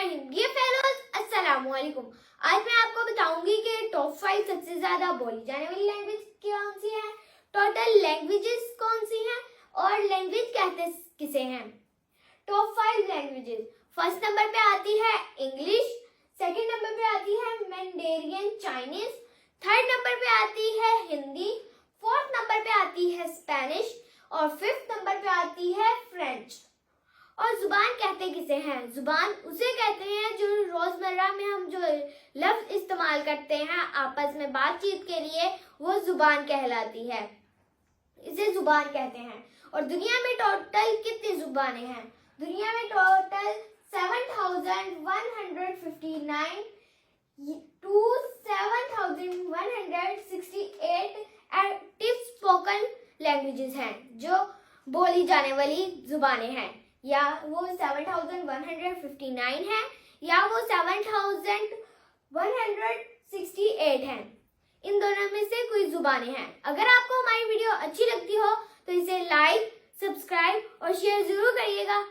Dear fellows, अस्सलामु अलैकुम। आज मैं आपको बताऊंगी कि टॉप 5 सबसे ज्यादा बोली जाने वाली लैंग्वेज कौन सी है, टोटल लैंग्वेजेस कौन सी हैं और लैंग्वेज कहते किसे हैं। Top 5 languages. फर्स्ट नंबर पे आती है इंग्लिश, सेकंड नंबर पे आती है मैंडेरियन चाइनीज, थर्ड नंबर पे आती है हिंदी, फोर्थ नंबर पे आती है स्पेनिश और फिफ्थ नंबर पे आती है फ्रेंच। और जुबान कहते किसे हैं? जुबान उसे कहते हैं जो रोजमर्रा में हम जो लफ्ज इस्तेमाल करते हैं आपस में बातचीत के लिए, वो जुबान कहलाती है, इसे जुबान कहते हैं। और दुनिया में टोटल कितनी जुबानें हैं? दुनिया में total 7159 to 7168 active spoken languages हैं, जो बोली जाने वाली जुबानें हैं। या वो 7159 है या वो 7168 है। इन दोनों में से कोई जुबानें हैं। अगर आपको हमारी वीडियो अच्छी लगती हो तो इसे लाइक, सब्सक्राइब और शेयर जरूर करिएगा।